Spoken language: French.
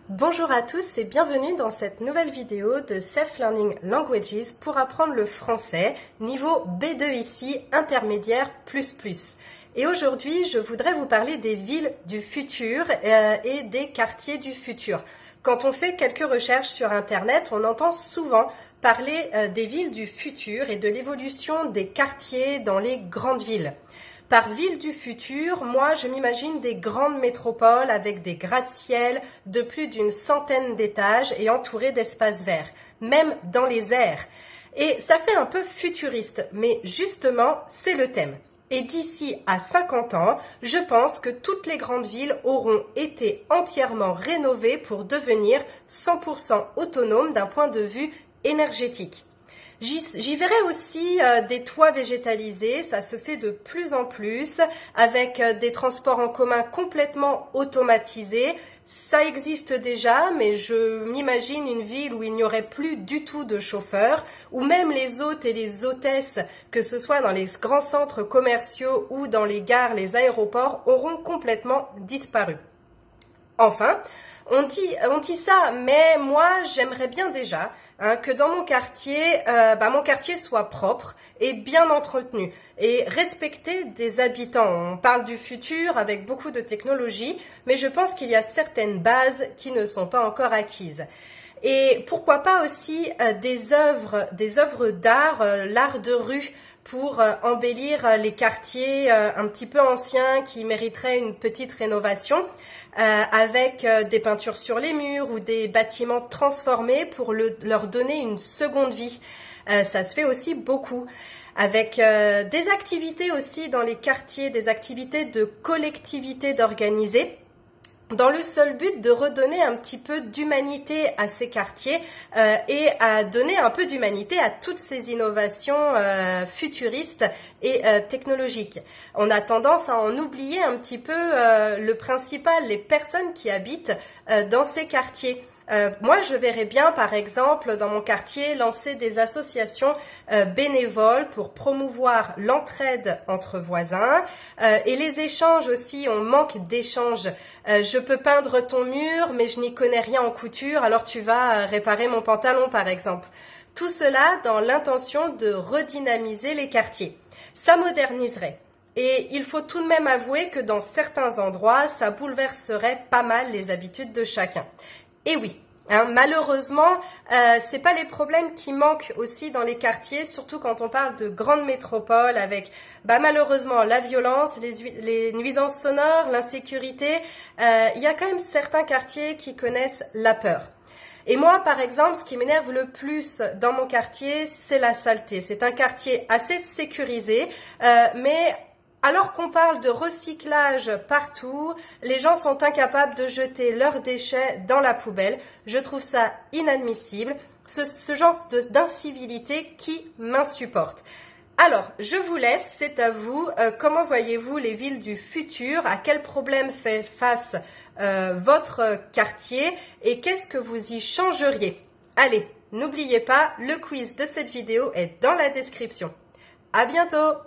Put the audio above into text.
Bonjour à tous et bienvenue dans cette nouvelle vidéo de Self-Learning Languages pour apprendre le français, niveau B2 ici, intermédiaire plus. Et aujourd'hui, je voudrais vous parler des villes du futur et des quartiers du futur. Quand on fait quelques recherches sur Internet, on entend souvent parler des villes du futur et de l'évolution des quartiers dans les grandes villes. Par ville du futur, moi je m'imagine des grandes métropoles avec des gratte-ciel de plus d'une centaine d'étages et entourées d'espaces verts, même dans les airs. Et ça fait un peu futuriste, mais justement c'est le thème. Et d'ici à 50 ans, je pense que toutes les grandes villes auront été entièrement rénovées pour devenir 100% autonomes d'un point de vue énergétique. J'y verrai aussi des toits végétalisés, ça se fait de plus en plus, avec des transports en commun complètement automatisés. Ça existe déjà, mais je m'imagine une ville où il n'y aurait plus du tout de chauffeurs, où même les hôtes et les hôtesses, que ce soit dans les grands centres commerciaux ou dans les gares, les aéroports, auront complètement disparu. Enfin, on dit ça, mais moi j'aimerais bien déjà que dans mon quartier soit propre et bien entretenu et respecter des habitants. On parle du futur avec beaucoup de technologie, mais je pense qu'il y a certaines bases qui ne sont pas encore acquises. Et pourquoi pas aussi des œuvres d'art, l'art de rue, pour embellir les quartiers un petit peu anciens qui mériteraient une petite rénovation avec des peintures sur les murs ou des bâtiments transformés pour leur donner une seconde vie. Ça se fait aussi beaucoup. Avec des activités aussi dans les quartiers, des activités de collectivité d'organiser, dans le seul but de redonner un petit peu d'humanité à ces quartiers et à donner un peu d'humanité à toutes ces innovations futuristes et technologiques. On a tendance à en oublier un petit peu le principal, les personnes qui habitent dans ces quartiers. Moi, je verrais bien, par exemple, dans mon quartier, lancer des associations bénévoles pour promouvoir l'entraide entre voisins et les échanges aussi. On manque d'échanges. Je peux peindre ton mur, mais je n'y connais rien en couture, alors tu vas réparer mon pantalon, par exemple. Tout cela dans l'intention de redynamiser les quartiers. Ça moderniserait. Et il faut tout de même avouer que dans certains endroits, ça bouleverserait pas mal les habitudes de chacun. Et oui, malheureusement, c'est pas les problèmes qui manquent aussi dans les quartiers, surtout quand on parle de grandes métropoles avec malheureusement la violence, les nuisances sonores, l'insécurité. Il y a quand même certains quartiers qui connaissent la peur. Et moi, par exemple, ce qui m'énerve le plus dans mon quartier, c'est la saleté. C'est un quartier assez sécurisé, mais alors qu'on parle de recyclage partout, les gens sont incapables de jeter leurs déchets dans la poubelle. Je trouve ça inadmissible, ce genre d'incivilité qui m'insupporte. Alors, je vous laisse, c'est à vous. Comment voyez-vous les villes du futur? À quel problème fait face votre quartier? Et qu'est-ce que vous y changeriez? Allez, n'oubliez pas, le quiz de cette vidéo est dans la description. À bientôt!